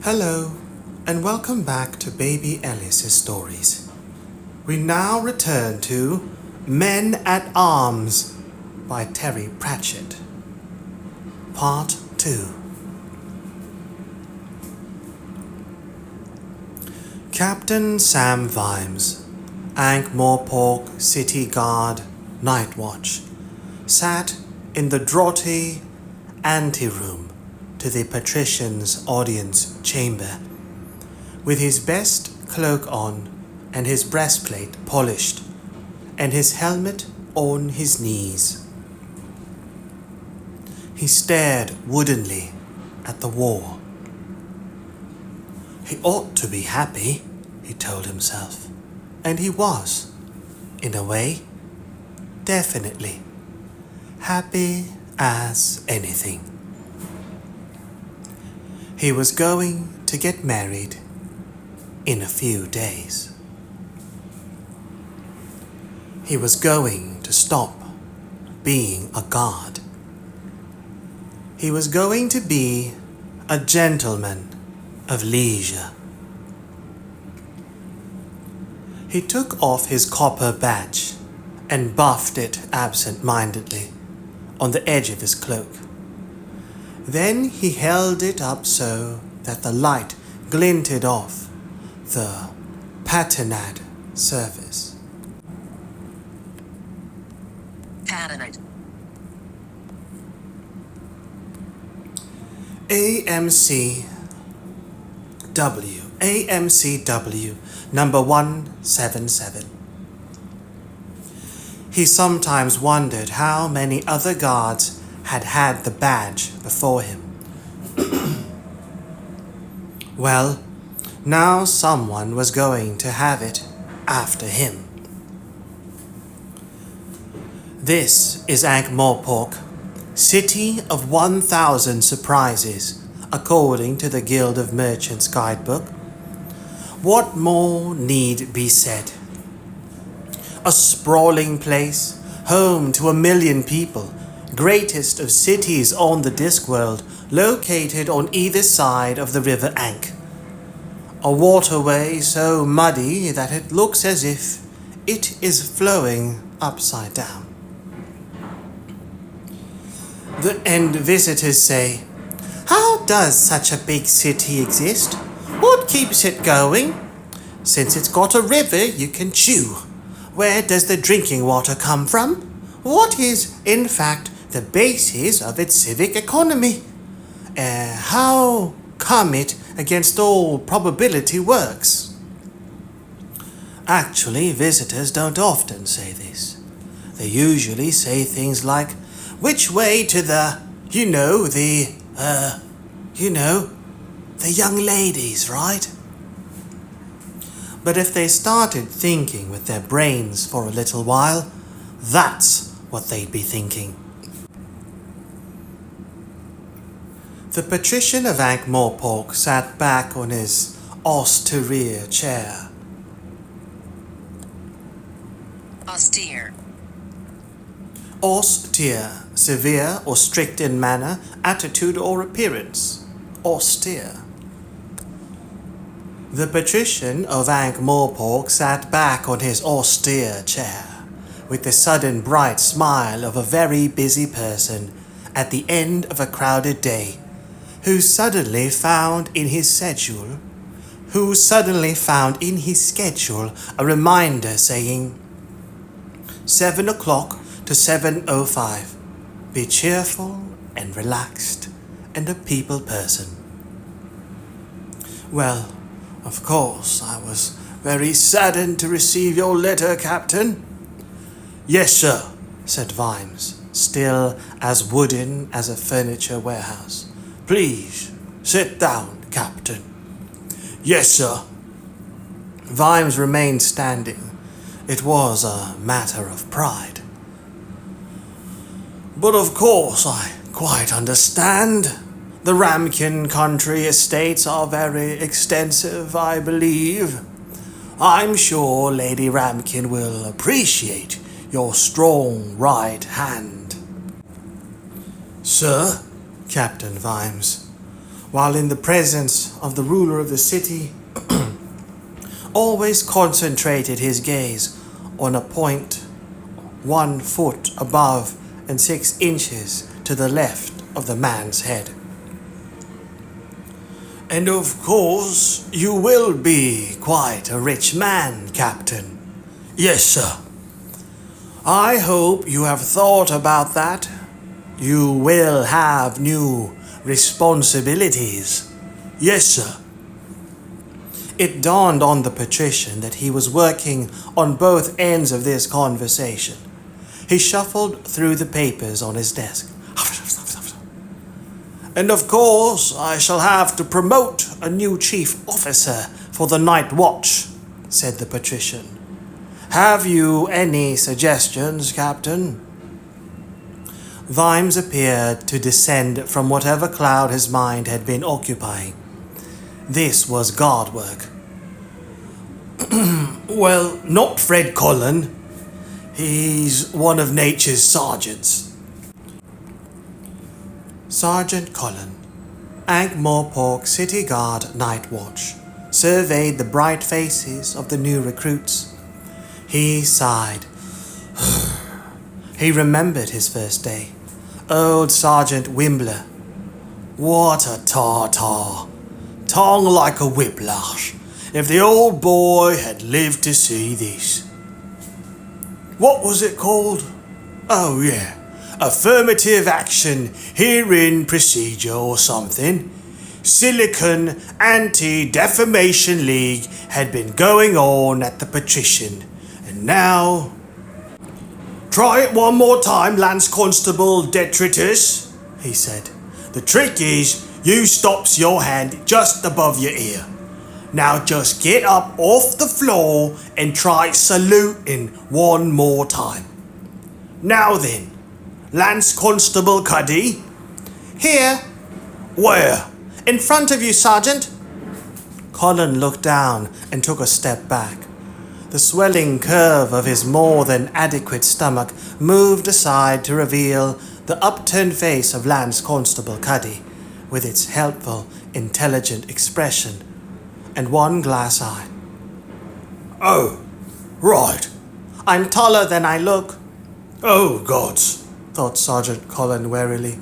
Hello, and welcome back to Baby Ellis's stories. We now return to Men at Arms by Terry Pratchett. Part 2. Captain Sam Vimes, Ankh-Morpork City Guard Night Watch, sat in the draughty anteroom to the patrician's audience chamber, with his best cloak on and his breastplate polished, and his helmet on his knees. He stared woodenly at the wall. He ought to be happy, he told himself, and he was, in a way, definitely, happy as anything. He was going to get married in a few days. He was going to stop being a guard. He was going to be a gentleman of leisure. He took off his copper badge and buffed it absent-mindedly on the edge of his cloak. Then he held it up so that the light glinted off the patinate surface. Patinate. AMCW number 177. He sometimes wondered how many other guards had the badge before him. Well, now someone was going to have it after him. This is Ankh-Morpork, City of 1,000 Surprises, according to the Guild of Merchants guidebook. What more need be said? A sprawling place, home to 1 million people, greatest of cities on the Discworld, located on either side of the river Ankh. A waterway so muddy that it looks as if it is flowing upside down. And visitors say, "How does such a big city exist? What keeps it going? Since it's got a river you can chew. Where does the drinking water come from? What is, in fact, the basis of its civic economy? How come it, against all probability, works?" Actually, visitors don't often say this. They usually say things like, "Which way to the young ladies, right?" But if they started thinking with their brains for a little while, that's what they'd be thinking. The patrician of Ankh-Morpork sat back on his austere chair. Austere. Austere, severe or strict in manner, attitude or appearance. Austere. The patrician of Ankh-Morpork sat back on his austere chair, with the sudden bright smile of a very busy person at the end of a crowded day, who suddenly found in his schedule a reminder saying, 7 o'clock to 7:05. Be cheerful and relaxed and a people person. "Well, of course, I was very saddened to receive your letter, Captain." "Yes, sir," said Vimes, still as wooden as a furniture warehouse. "Please, sit down, Captain." "Yes, sir." Vimes remained standing. It was a matter of pride. "But of course, I quite understand. The Ramkin country estates are very extensive, I believe. I'm sure Lady Ramkin will appreciate your strong right hand." "Sir," Captain Vimes, while in the presence of the ruler of the city, always concentrated his gaze on a point 1 foot above and 6 inches to the left of the man's head. "And of course, you will be quite a rich man, Captain." "Yes, sir." "I hope you have thought about that. You will have new responsibilities." "Yes, sir." It dawned on the patrician that he was working on both ends of this conversation. He shuffled through the papers on his desk. "And of course, I shall have to promote a new chief officer for the night watch," said the patrician. "Have you any suggestions, Captain?" Vimes appeared to descend from whatever cloud his mind had been occupying. This was guard work. "Well, not Fred Cullen. He's one of nature's sergeants." Sergeant Cullen, Ankh-Morpork City Guard Night Watch, surveyed the bright faces of the new recruits. He sighed. He remembered his first day. Old Sergeant Wimbler. What a tartar. Tongue like a whiplash. If the old boy had lived to see this. What was it called? Oh, yeah. Affirmative Action Hearing Procedure or something. Silicon Anti-Defamation League had been going on at the patrician. And now... "Try it one more time, Lance-constable Detritus," he said. "The trick is, you stops your hand just above your ear. Now just get up off the floor and try saluting one more time. Now then, Lance-constable Cuddy." "Here." "Where?" "In front of you, Sergeant." Cullen looked down and took a step back. The swelling curve of his more than adequate stomach moved aside to reveal the upturned face of Lance-constable Cuddy, with its helpful, intelligent expression and one glass eye. "Oh, right. I'm taller than I look." "Oh, gods," thought Sergeant Cullen warily.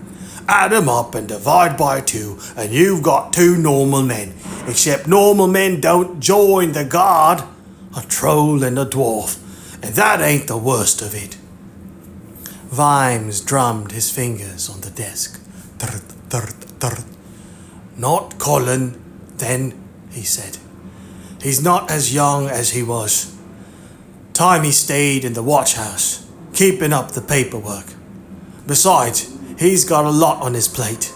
"Add 'em up and divide by 2, and you've got 2 normal men. Except normal men don't join the guard. A troll and a dwarf, and that ain't the worst of it." Vimes drummed his fingers on the desk. "Thrt, thrt, thrt. Not Cullen, then," he said. "He's not as young as he was. Time he stayed in the watch house, keeping up the paperwork. Besides, he's got a lot on his plate."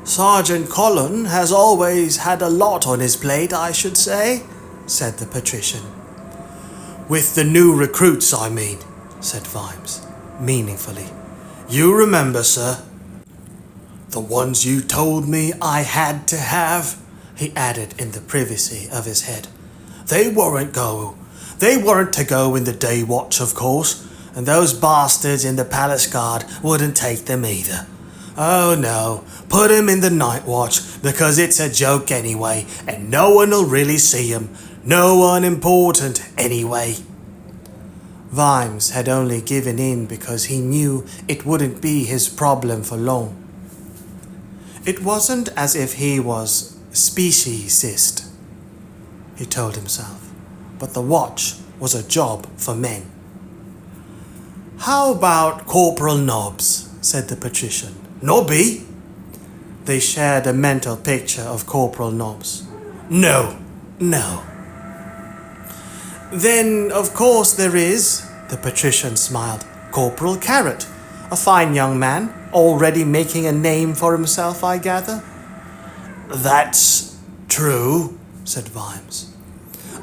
"Sergeant Cullen has always had a lot on his plate, I should say," said the patrician. "With the new recruits, I mean," said Vimes, meaningfully. "You remember, sir? The ones you told me I had to have," he added in the privacy of his head. They weren't to go in the day watch, of course, and those bastards in the palace guard wouldn't take them either. Oh no, put 'em in the night watch, because it's a joke anyway, and no one'll really see 'em. No one important anyway." Vimes had only given in because he knew it wouldn't be his problem for long. It wasn't as if he was speciesist, he told himself, but the watch was a job for men. "How about Corporal Nobbs?" said the patrician. "Nobby?" They shared a mental picture of Corporal Nobbs. No. "Then, of course there is," the patrician smiled, "Corporal Carrot, a fine young man, already making a name for himself, I gather." "That's true," said Vimes.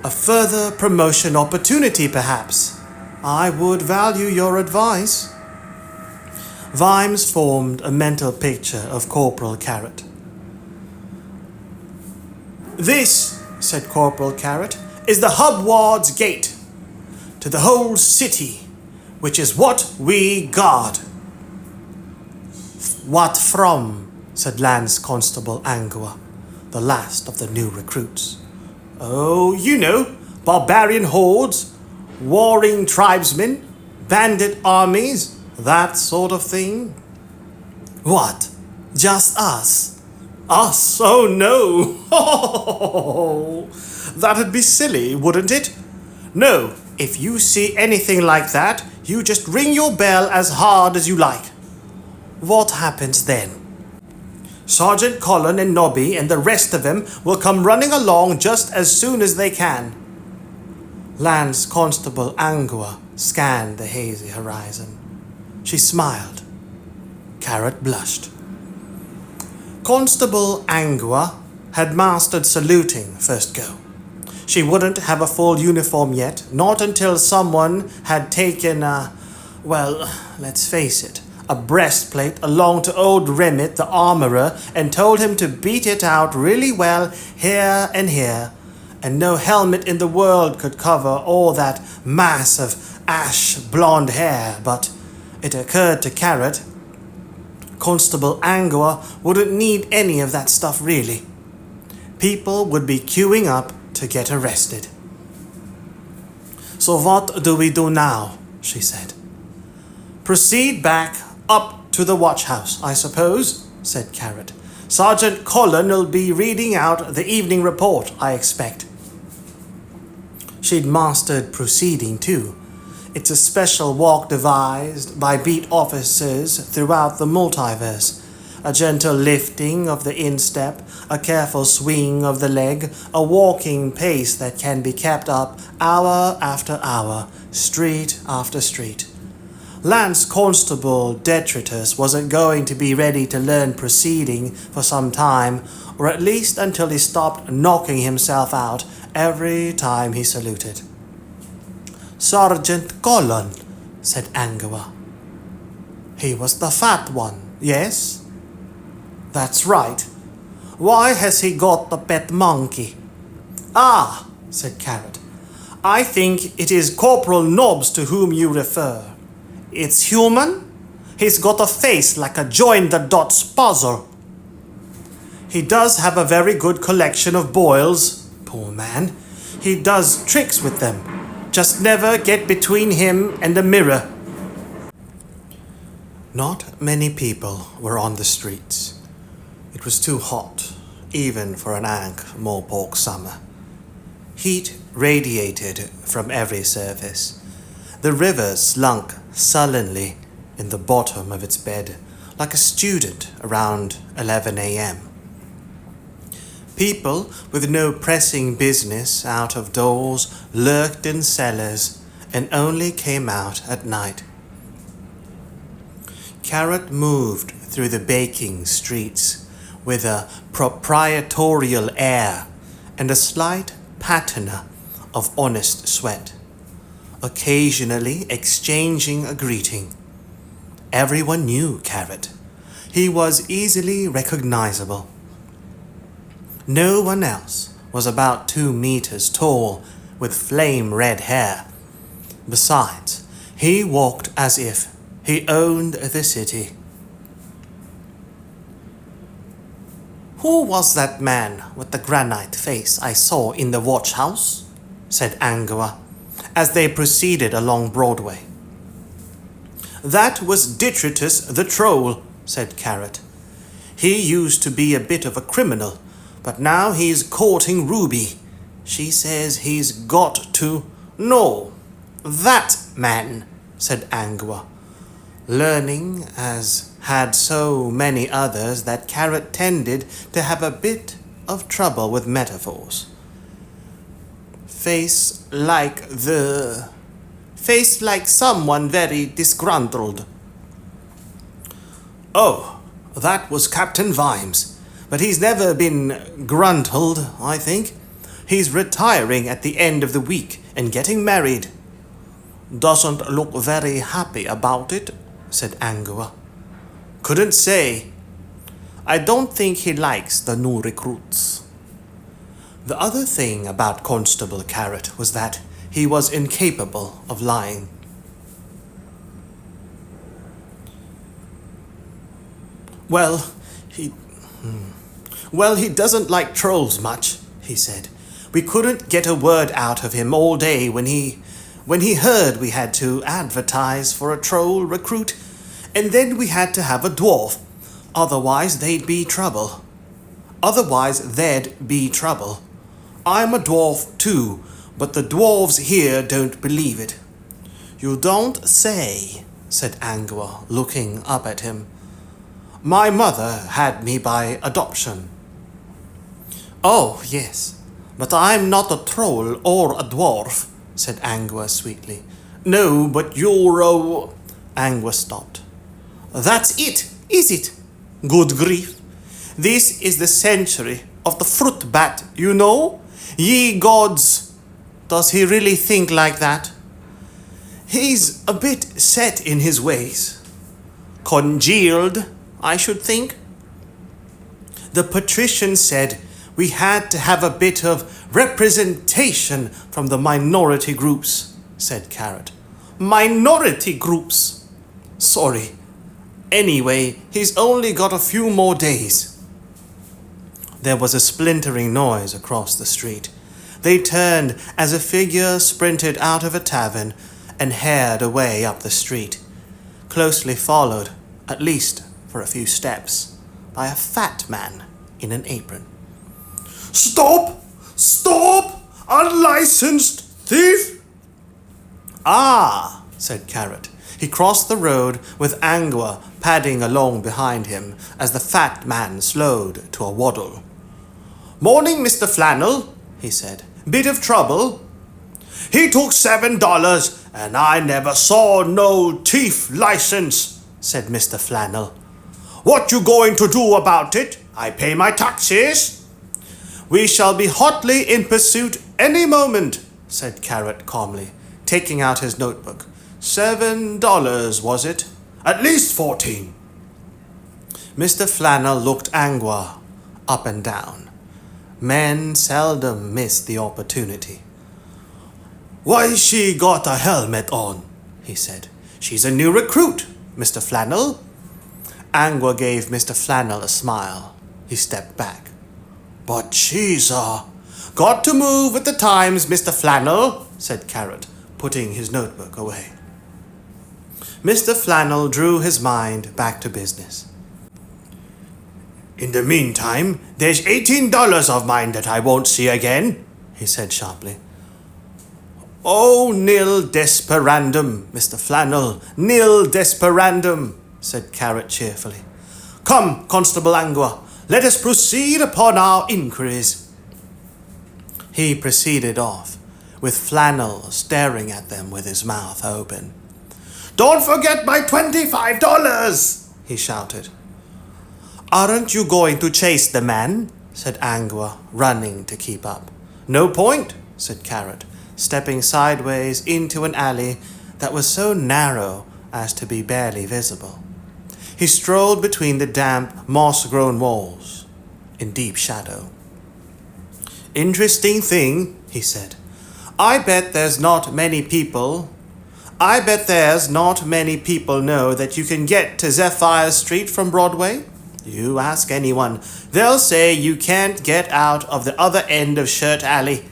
"A further promotion opportunity, perhaps. I would value your advice." Vimes formed a mental picture of Corporal Carrot. "This," said Corporal Carrot, "is the Hubward's Gate to the whole city, which is what we guard." "What from?" said Lance-constable Angua, the last of the new recruits. Oh, you know, barbarian hordes, warring tribesmen, bandit armies, that sort of thing. What? Just us? Us? Oh no! That'd be silly, wouldn't it? No, if you see anything like that, you just ring your bell as hard as you like. What happens then? Sergeant Colin and Nobby and the rest of them will come running along just as soon as they can. Lance-constable Angua scanned the hazy horizon. She smiled. Carrot blushed. Constable Angua had mastered saluting first go. She wouldn't have a full uniform yet, not until someone had taken let's face it, a breastplate along to old Remit the armorer and told him to beat it out really well here and here, and no helmet in the world could cover all that mass of ash blonde hair, but it occurred to Carrot, Constable Angua wouldn't need any of that stuff really. People would be queuing up to get arrested. So what do we do now? She said. Proceed back up to the watch house, I suppose, said Carrot. Sergeant Colin will be reading out the evening report, I expect. She'd mastered proceeding too. It's a special walk devised by beat officers throughout the multiverse. A gentle lifting of the instep, a careful swing of the leg, a walking pace that can be kept up hour after hour, street after street. Lance-constable Detritus wasn't going to be ready to learn proceeding for some time, or at least until he stopped knocking himself out every time he saluted. Sergeant Colin, said Angua. He was the fat one, yes? That's right. Why has he got the pet monkey? Ah, said Carrot. I think it is Corporal Nobbs to whom you refer. It's human? He's got a face like a join-the-dots puzzle. He does have a very good collection of boils, poor man. He does tricks with them. Just never get between him and the mirror. Not many people were on the streets. It was too hot, even for an Ankh-Morpork summer. Heat radiated from every surface. The river slunk sullenly in the bottom of its bed, like a student around 11 a.m. People with no pressing business out of doors lurked in cellars and only came out at night. Carrot moved through the baking streets with a proprietorial air and a slight patina of honest sweat, occasionally exchanging a greeting. Everyone knew Carrot. He was easily recognizable. No one else was about 2 meters tall with flame-red hair. Besides, he walked as if he owned the city. Who was that man with the granite face I saw in the watch house? Said Angua, as they proceeded along Broadway. That was Detritus the Troll, said Carrot. He used to be a bit of a criminal, but now he's courting Ruby. She says he's got to... No, that man, said Angua, learning, as had so many others, that Carrot tended to have a bit of trouble with metaphors. Face like someone very disgruntled. Oh, that was Captain Vimes, but he's never been gruntled, I think. He's retiring at the end of the week and getting married. Doesn't look very happy about it, said Angua. Couldn't say. I don't think he likes the new recruits. The other thing about Constable Carrot was that he was incapable of lying. Well, Well, he doesn't like trolls much, he said. We couldn't get a word out of him all day when he heard we had to advertise for a troll recruit, and then we had to have a dwarf. Otherwise, there'd be trouble. I'm a dwarf too, but the dwarves here don't believe it. You don't say, said Angua, looking up at him. My mother had me by adoption. Oh, yes, but I'm not a troll or a dwarf, said Angua sweetly. No, but you're a... Angua stopped. That's it, is it? Good grief. This is the century of the fruit bat, you know? Ye gods! Does he really think like that? He's a bit set in his ways. Congealed, I should think. The patrician said we had to have a bit of representation from the minority groups, said Carrot. Minority groups? Sorry. Anyway, he's only got a few more days. There was a splintering noise across the street. They turned as a figure sprinted out of a tavern and hared away up the street, closely followed, at least for a few steps, by a fat man in an apron. Stop! Stop! Unlicensed thief! Ah, said Carrot. He crossed the road with Angua padding along behind him as the fat man slowed to a waddle. Morning, Mr. Flannel, he said. Bit of trouble? He took $7 and I never saw no thief license, said Mr. Flannel. What you going to do about it? I pay my taxes. We shall be hotly in pursuit any moment, said Carrot calmly, taking out his notebook. $7, was it? At least 14. Mr. Flannel looked Angua up and down. Men seldom miss the opportunity. Why she got a helmet on? He said. She's a new recruit, Mr. Flannel. Angua gave Mr. Flannel a smile. He stepped back. But she's got to move with the times, Mr. Flannel, said Carrot, putting his notebook away. Mr. Flannel drew his mind back to business. In the meantime, there's $18 of mine that I won't see again, he said sharply. Oh, nil desperandum, Mr. Flannel, nil desperandum, said Carrot cheerfully. Come, Constable Angua, let us proceed upon our inquiries. He proceeded off, with Flannel staring at them with his mouth open. Don't forget my $25, he shouted. Aren't you going to chase the man? Said Angua, running to keep up. No point, said Carrot, stepping sideways into an alley that was so narrow as to be barely visible. He strolled between the damp, moss-grown walls, in deep shadow. Interesting thing, he said. I bet there's not many people know that you can get to Zephyr Street from Broadway. You ask anyone, they'll say you can't get out of the other end of Shirt Alley.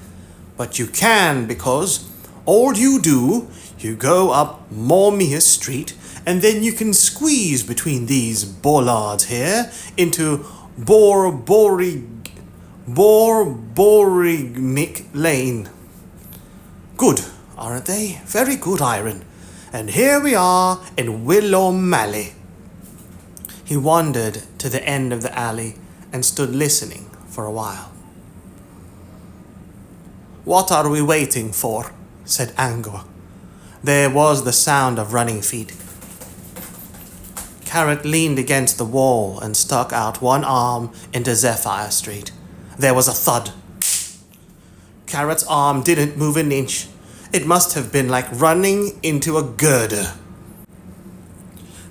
But you can because all you do, you go up Mormia Street and then you can squeeze between these bollards here into Borborigmic Lane. Good, aren't they? Very good, Iron. And here we are in Willowmalley. He wandered to the end of the alley and stood listening for a while. What are we waiting for? Said Angua. There was the sound of running feet. Carrot leaned against the wall and stuck out one arm into Zephyr Street. There was a thud. Carrot's arm didn't move an inch. It must have been like running into a girder.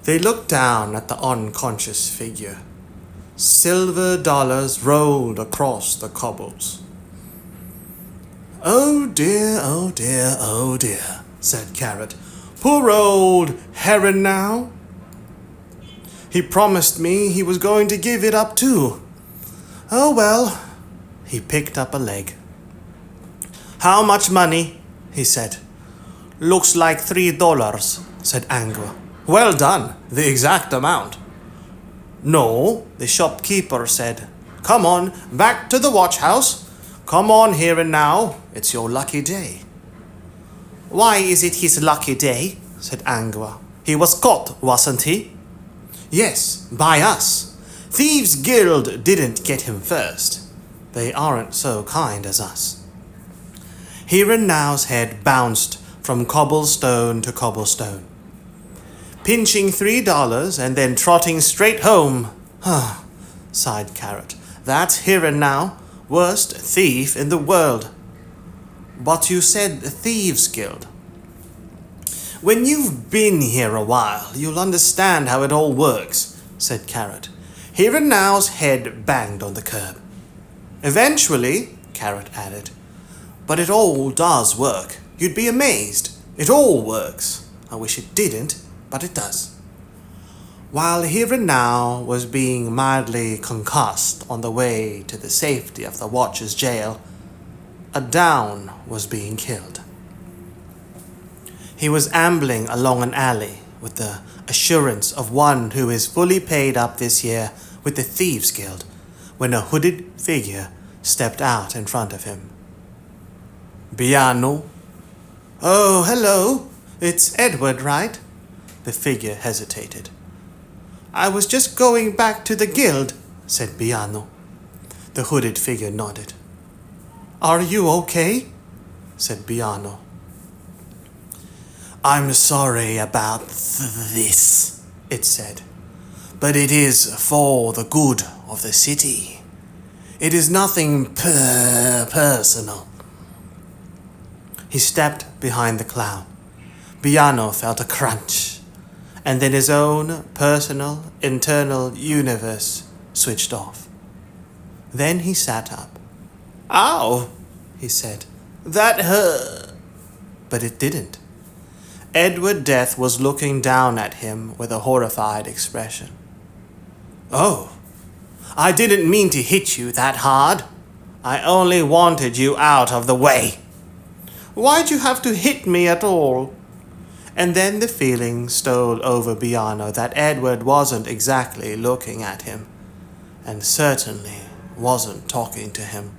They looked down at the unconscious figure. Silver dollars rolled across the cobbles. Oh dear, oh dear, oh dear, said Carrot. Poor old Heron now. He promised me he was going to give it up too, Oh well. He picked up a leg. How much money? He said. Looks like $3, said Angua. Well done, the exact amount. No, the shopkeeper said. Come on, back to the watch house. Come on here and now, it's your lucky day. Why is it his lucky day? Said Angua. He was caught, wasn't he? Yes, by us. Thieves' Guild didn't get him first. They aren't so kind as us. Here and now's head bounced from cobblestone to cobblestone. Pinching $3 and then trotting straight home. Sighed Carrot. That's here and now. Worst thief in the world. But you said Thieves' Guild. When you've been here a while, you'll understand how it all works, said Carrot. Here and now's head banged on the curb. Eventually, Carrot added. But it all does work. You'd be amazed. It all works. I wish it didn't, but it does. While Here and Now was being mildly concussed on the way to the safety of the Watcher's jail, a Down was being killed. He was ambling along an alley with the assurance of one who is fully paid up this year with the Thieves' Guild when a hooded figure stepped out in front of him. Biano. Oh, hello. It's Edward, right? The figure hesitated. I was just going back to the guild, said Biano. The hooded figure nodded. Are you okay? Said Biano. I'm sorry about this, it said, but it is for the good of the city. It is nothing personal. He stepped behind the clown. Biano felt a crunch, and then his own personal, internal universe switched off. Then he sat up. Ow, he said. That hurt. But it didn't. Edward Death was looking down at him with a horrified expression. Oh, I didn't mean to hit you that hard. I only wanted you out of the way. Why'd you have to hit me at all? And then the feeling stole over Biano that Edward wasn't exactly looking at him, and certainly wasn't talking to him.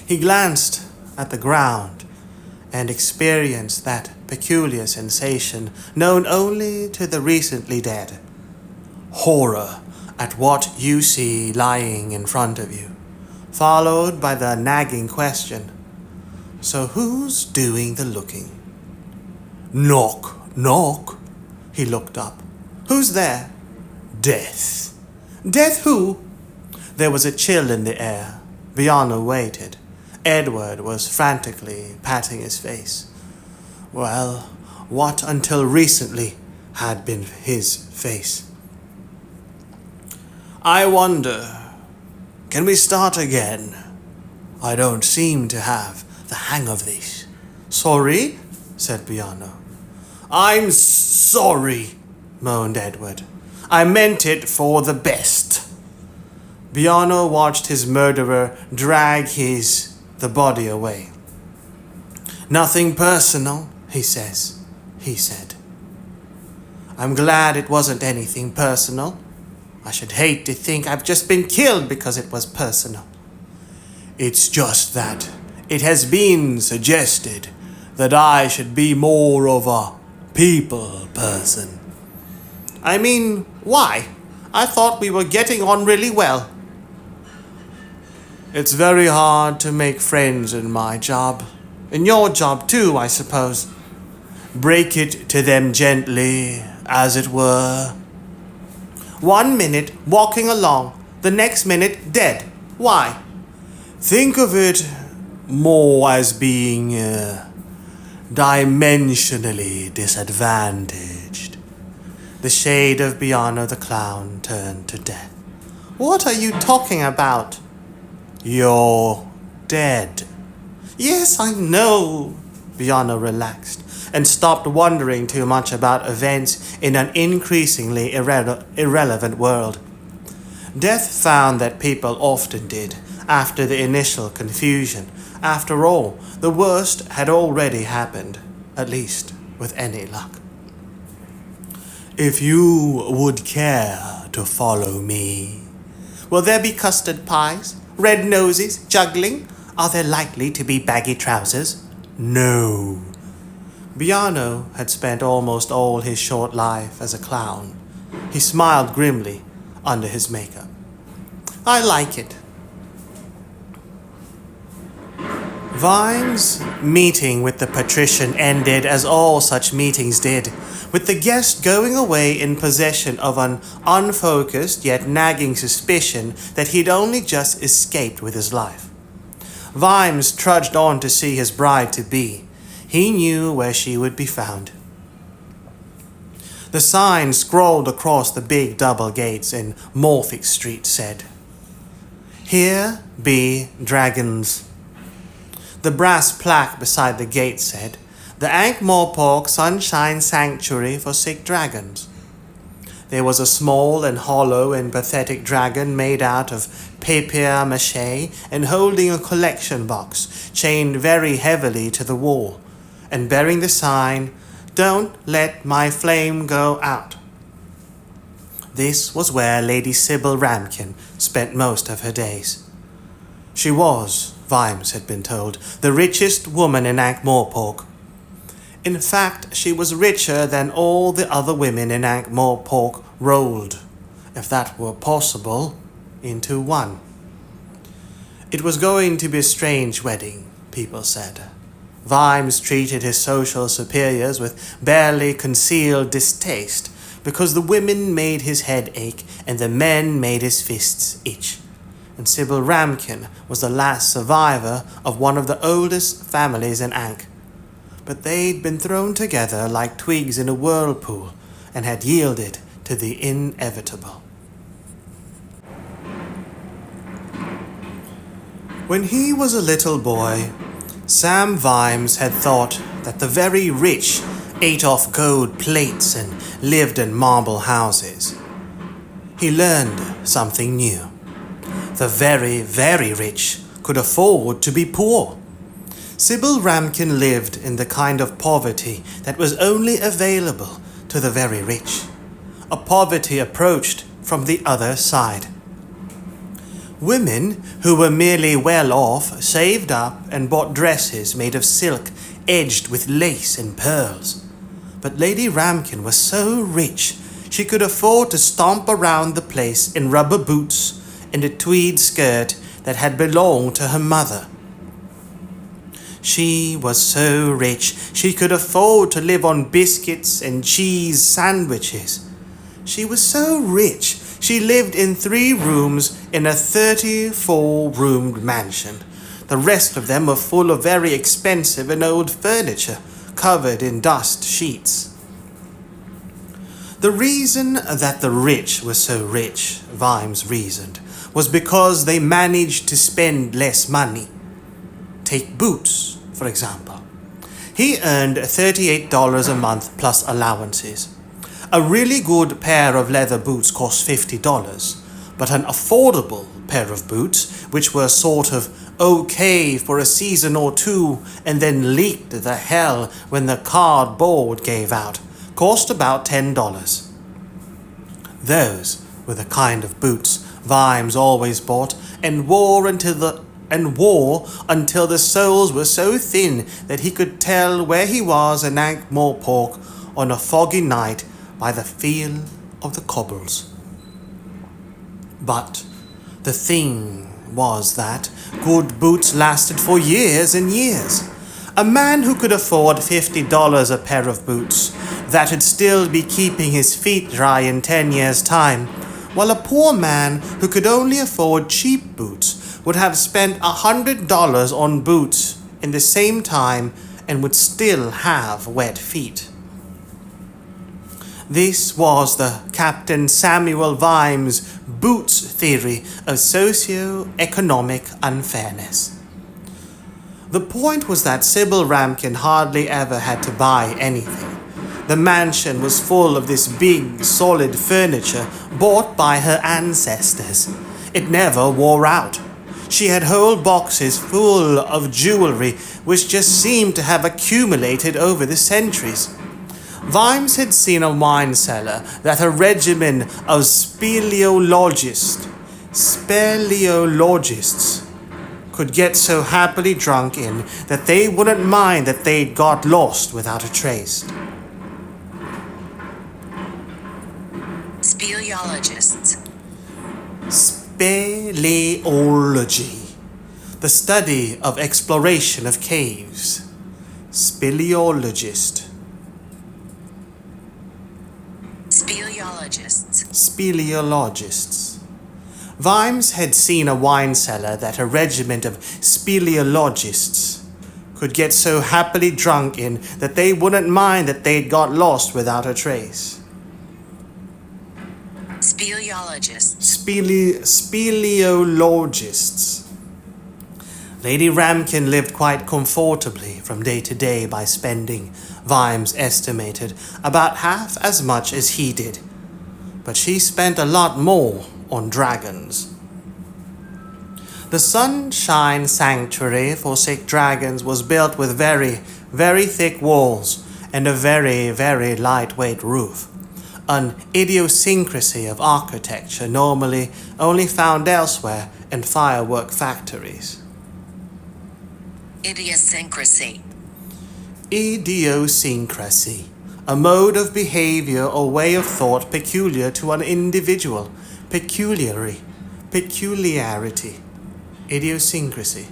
He glanced at the ground and experienced that peculiar sensation known only to the recently dead. Horror at what you see lying in front of you, followed by the nagging question, so who's doing the looking? Knock, knock. He looked up. Who's there? Death. Death who? There was a chill in the air. Biano waited. Edward was frantically patting his face. Well, what until recently had been his face? I wonder, can we start again? I don't seem to have the hang of this. Sorry, said Biano. I'm sorry, moaned Edward. I meant it for the best. Biano watched his murderer drag the body away. Nothing personal, he said. I'm glad it wasn't anything personal. I should hate to think I've just been killed because it was personal. It's just that it has been suggested that I should be more of a people person. I mean, why? I thought we were getting on really well. It's very hard to make friends in my job. In your job too, I suppose. Break it to them gently, as it were. 1 minute walking along, the next minute dead. Why? Think of it more as being dimensionally disadvantaged. The shade of Biano the clown turned to Death. What are you talking about? You're dead. Yes, I know. Biano relaxed and stopped wondering too much about events in an increasingly irrelevant world. Death found that people often did, after the initial confusion. After all, the worst had already happened, at least with any luck. If you would care to follow me. Will there be custard pies, red noses, juggling? Are there likely to be baggy trousers? No. Biano had spent almost all his short life as a clown. He smiled grimly under his makeup. I like it. Vimes' meeting with the patrician ended as all such meetings did, with the guest going away in possession of an unfocused yet nagging suspicion that he'd only just escaped with his life. Vimes trudged on to see his bride-to-be. He knew where she would be found. The sign scrawled across the big double gates in Morphic Street said, "Here be dragons." The brass plaque beside the gate said, "The Ankh-Morpork Sunshine Sanctuary for Sick Dragons." There was a small and hollow and pathetic dragon made out of papier-mâché and holding a collection box chained very heavily to the wall, and bearing the sign, "Don't let my flame go out." This was where Lady Sybil Ramkin spent most of her days. She was, Vimes had been told, the richest woman in Ankh-Morpork. In fact, she was richer than all the other women in Ankh-Morpork rolled, if that were possible, into one. It was going to be a strange wedding, people said. Vimes treated his social superiors with barely concealed distaste because the women made his head ache and the men made his fists itch. And Sybil Ramkin was the last survivor of one of the oldest families in Ankh. But they'd been thrown together like twigs in a whirlpool and had yielded to the inevitable. When he was a little boy, Sam Vimes had thought that the very rich ate off gold plates and lived in marble houses. He learned something new. The very, very rich could afford to be poor. Sybil Ramkin lived in the kind of poverty that was only available to the very rich, a poverty approached from the other side. Women who were merely well off saved up and bought dresses made of silk edged with lace and pearls. But Lady Ramkin was so rich she could afford to stomp around the place in rubber boots and a tweed skirt that had belonged to her mother. She was so rich she could afford to live on biscuits and cheese sandwiches. She was so rich she lived in 3 rooms in a 34-roomed mansion. The rest of them were full of very expensive and old furniture, covered in dust sheets. The reason that the rich were so rich, Vimes reasoned, was because they managed to spend less money. Take boots, for example. He earned $38 a month plus allowances. A really good pair of leather boots cost $50, but an affordable pair of boots, which were sort of okay for a season or 2 and then leaked to the hell when the cardboard gave out, cost about $10. Those were the kind of boots Vimes always bought and wore until the soles were so thin that he could tell where he was in Ankh-Morpork on a foggy night by the feel of the cobbles. But the thing was that good boots lasted for years and years. A man who could afford $50 a pair of boots that'd still be keeping his feet dry in 10 years' time, while a poor man who could only afford cheap boots would have spent $100 on boots in the same time and would still have wet feet. This was the Captain Samuel Vimes' boots theory of socio-economic unfairness. The point was that Sybil Ramkin hardly ever had to buy anything. The mansion was full of this big, solid furniture bought by her ancestors. It never wore out. She had whole boxes full of jewelry which just seemed to have accumulated over the centuries. Vimes had seen a wine cellar that a regiment of speleologists could get so happily drunk in that they wouldn't mind that they'd got lost without a trace. Speleologists. Speleology, the study of exploration of caves. Speleologist. Speleologists. Vimes had seen a wine cellar that a regiment of speleologists could get so happily drunk in that they wouldn't mind that they'd got lost without a trace. Speleologists. Speleologists. Lady Ramkin lived quite comfortably from day to day by spending, Vimes estimated, about half as much as he did. But she spent a lot more on dragons. The Sunshine Sanctuary for Sick Dragons was built with very, very thick walls and a very, very lightweight roof, an idiosyncrasy of architecture normally only found elsewhere in firework factories. Idiosyncrasy. Idiosyncrasy, a mode of behavior or way of thought peculiar to an individual. Peculiarity. Idiosyncrasy.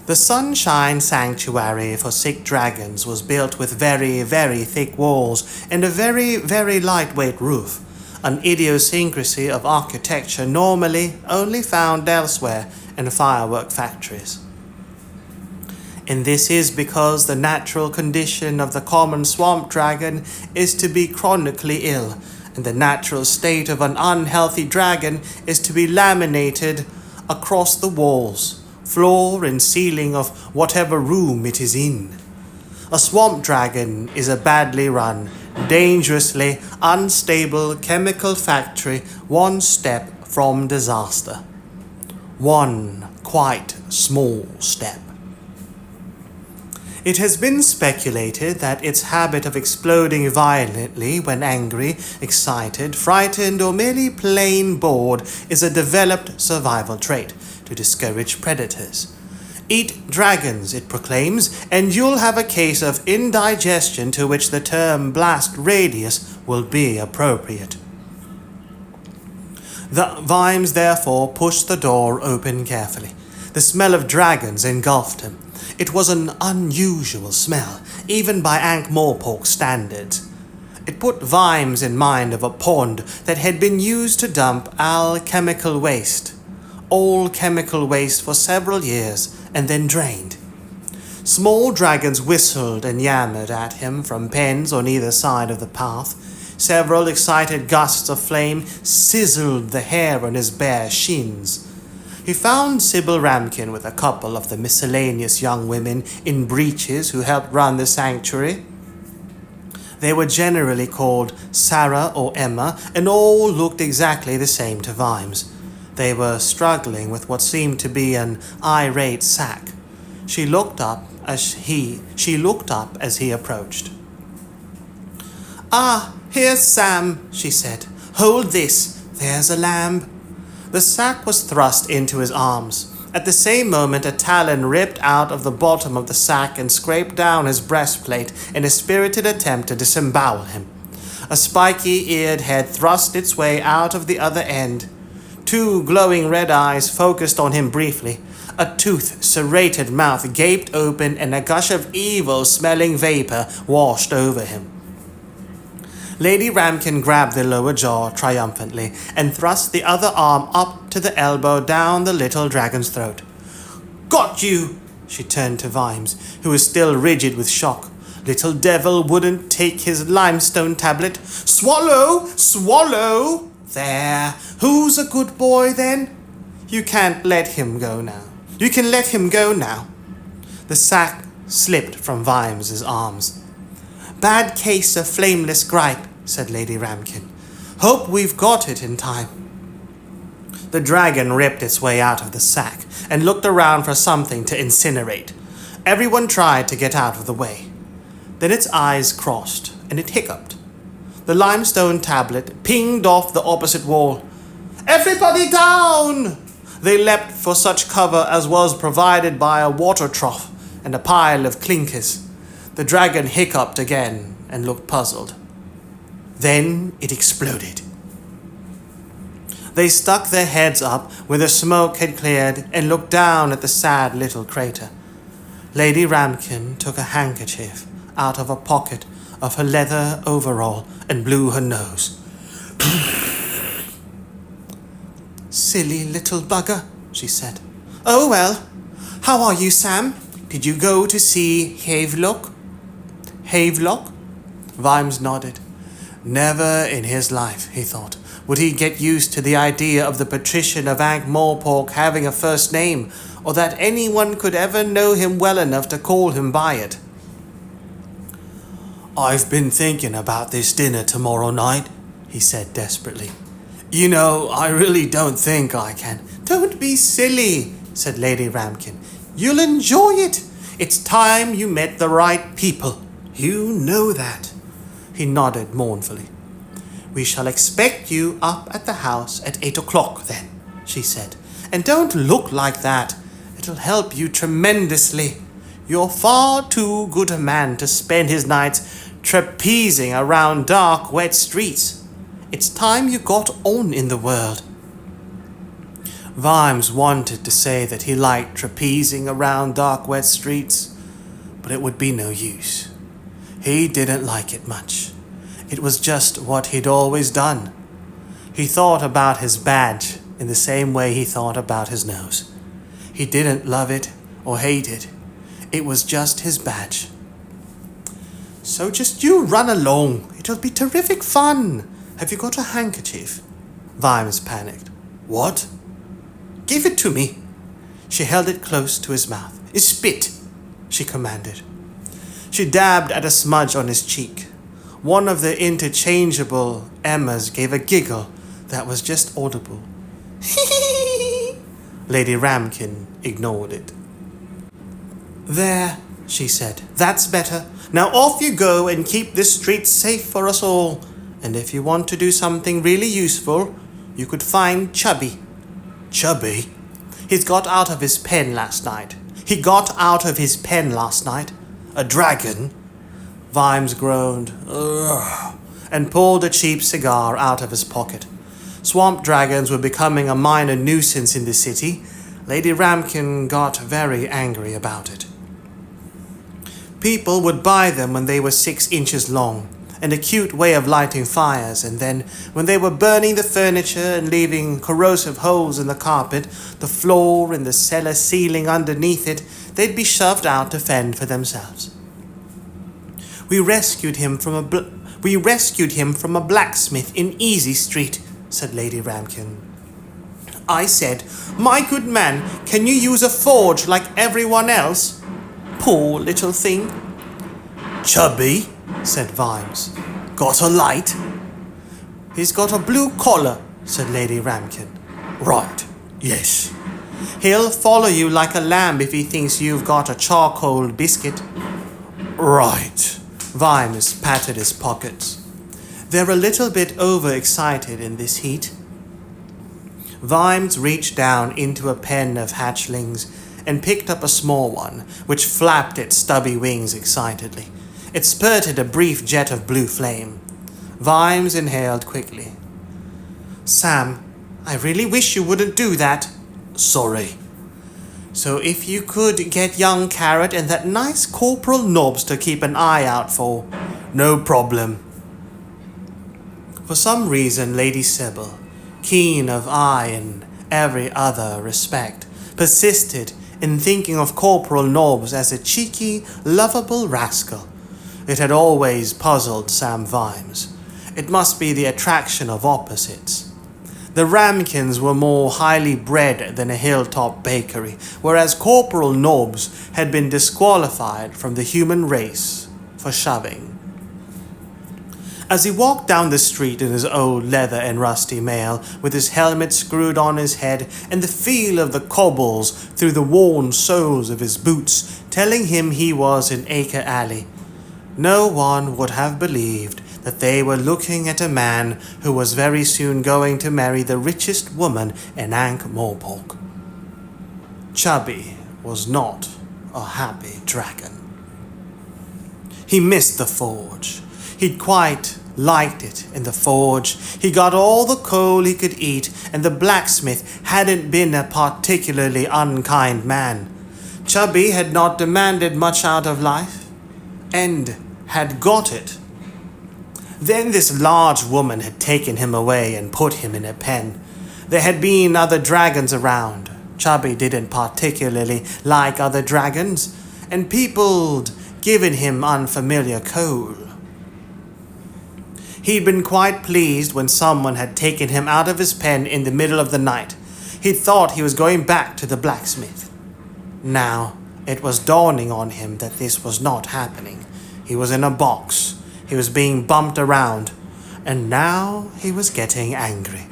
The Sunshine Sanctuary for Sick Dragons was built with very, very thick walls and a very, very lightweight roof, an idiosyncrasy of architecture normally only found elsewhere in firework factories. And this is because the natural condition of the common swamp dragon is to be chronically ill, and the natural state of an unhealthy dragon is to be laminated across the walls, floor and ceiling of whatever room it is in. A swamp dragon is a badly run, dangerously unstable chemical factory one step from disaster. One quite small step. It has been speculated that its habit of exploding violently when angry, excited, frightened, or merely plain bored is a developed survival trait to discourage predators. Eat dragons, it proclaims, and you'll have a case of indigestion to which the term blast radius will be appropriate. The Vimes therefore pushed the door open carefully. The smell of dragons engulfed him. It was an unusual smell, even by Ankh-Morpork standards. It put Vimes in mind of a pond that had been used to dump all chemical waste for several years and then drained. Small dragons whistled and yammered at him from pens on either side of the path. Several excited gusts of flame sizzled the hair on his bare shins. He found Sybil Ramkin with a couple of the miscellaneous young women in breeches who helped run the sanctuary. They were generally called Sarah or Emma, and all looked exactly the same to Vimes. They were struggling with what seemed to be an irate sack. She looked up as he approached. "Ah, here's Sam," she said. "Hold this. There's a lamb." The sack was thrust into his arms. At the same moment, a talon ripped out of the bottom of the sack and scraped down his breastplate in a spirited attempt to disembowel him. A spiky-eared head thrust its way out of the other end. Two glowing red eyes focused on him briefly. A tooth-serrated mouth gaped open and a gush of evil-smelling vapor washed over him. Lady Ramkin grabbed the lower jaw triumphantly and thrust the other arm up to the elbow down the little dragon's throat. "Got you!" She turned to Vimes, who was still rigid with shock. Little devil wouldn't take his limestone tablet. "Swallow! Swallow! There! Who's a good boy then? You can't let him go now. You can let him go now." The sack slipped from Vimes's arms. Bad case of flameless gripe, said Lady Ramkin. Hope we've got it in time. The dragon ripped its way out of the sack and looked around for something to incinerate. Everyone tried to get out of the way. Then its eyes crossed and it hiccuped. The limestone tablet pinged off the opposite wall. Everybody down! They leapt for such cover as was provided by a water trough and a pile of clinkers. The dragon hiccuped again and looked puzzled. Then it exploded. They stuck their heads up where the smoke had cleared and looked down at the sad little crater. Lady Ramkin took a handkerchief out of a pocket of her leather overall and blew her nose. Silly little bugger, she said. Oh well, how are you, Sam? Did you go to see Havelock? Havelock? Vimes nodded. Never in his life, he thought, would he get used to the idea of the patrician of Ankh-Morpork having a first name, or that anyone could ever know him well enough to call him by it. I've been thinking about this dinner tomorrow night, he said desperately. You know, I really don't think I can. Don't be silly, said Lady Ramkin. You'll enjoy it. It's time you met the right people. You know that. He nodded mournfully. We shall expect you up at the house at 8 o'clock then, she said. And don't look like that. It'll help you tremendously. You're far too good a man to spend his nights trapezing around dark, wet streets. It's time you got on in the world. Vimes wanted to say that he liked trapezing around dark, wet streets, but it would be no use. He didn't like it much. It was just what he'd always done. He thought about his badge in the same way he thought about his nose. He didn't love it or hate it. It was just his badge. So just you run along. It'll be terrific fun. Have you got a handkerchief? Vimes panicked. What? Give it to me. She held it close to his mouth. Spit, she commanded. She dabbed at a smudge on his cheek. One of the interchangeable Emmas gave a giggle that was just audible. Lady Ramkin ignored it. There, she said. That's better. Now off you go and keep this street safe for us all. And if you want to do something really useful, you could find Chubby. Chubby? He's got out of his pen last night. He got out of his pen last night. A dragon? Vimes groaned. Ugh, and pulled a cheap cigar out of his pocket. Swamp dragons were becoming a minor nuisance in the city. Lady Ramkin got very angry about it. People would buy them when they were 6 inches long, and a cute way of lighting fires, and then, when they were burning the furniture and leaving corrosive holes in the carpet, the floor and the cellar ceiling underneath it, they'd be shoved out to fend for themselves. We rescued him from a blacksmith in Easy Street, said Lady Ramkin. I said, my good man, can you use a forge like everyone else? Poor little thing. Chubby, said Vimes. Got a light? He's got a blue collar, said Lady Ramkin. Right, yes. He'll follow you like a lamb if he thinks you've got a charcoal biscuit. Right. Vimes patted his pockets. They're a little bit overexcited in this heat. Vimes reached down into a pen of hatchlings and picked up a small one, which flapped its stubby wings excitedly. It spurted a brief jet of blue flame. Vimes inhaled quickly. Sam, I really wish you wouldn't do that. Sorry. So if you could get young Carrot and that nice Corporal Nobbs to keep an eye out for. No problem. For some reason, Lady Sybil, keen of eye in every other respect, persisted in thinking of Corporal Nobbs as a cheeky, lovable rascal. It had always puzzled Sam Vimes. It must be the attraction of opposites. The Ramkins were more highly bred than a hilltop bakery, whereas Corporal Nobbs had been disqualified from the human race for shoving. As he walked down the street in his old leather and rusty mail, with his helmet screwed on his head and the feel of the cobbles through the worn soles of his boots telling him he was in Acre Alley, no one would have believed that they were looking at a man who was very soon going to marry the richest woman in Ankh-Morpork. Chubby was not a happy dragon. He missed the forge. He'd quite liked it in the forge. He got all the coal he could eat, and the blacksmith hadn't been a particularly unkind man. Chubby had not demanded much out of life, and had got it. Then this large woman had taken him away and put him in a pen. There had been other dragons around. Chubby didn't particularly like other dragons, and people'd given him unfamiliar coal. He'd been quite pleased when someone had taken him out of his pen in the middle of the night. He'd thought he was going back to the blacksmith. Now, it was dawning on him that this was not happening. He was in a box. He was being bumped around. And now he was getting angry.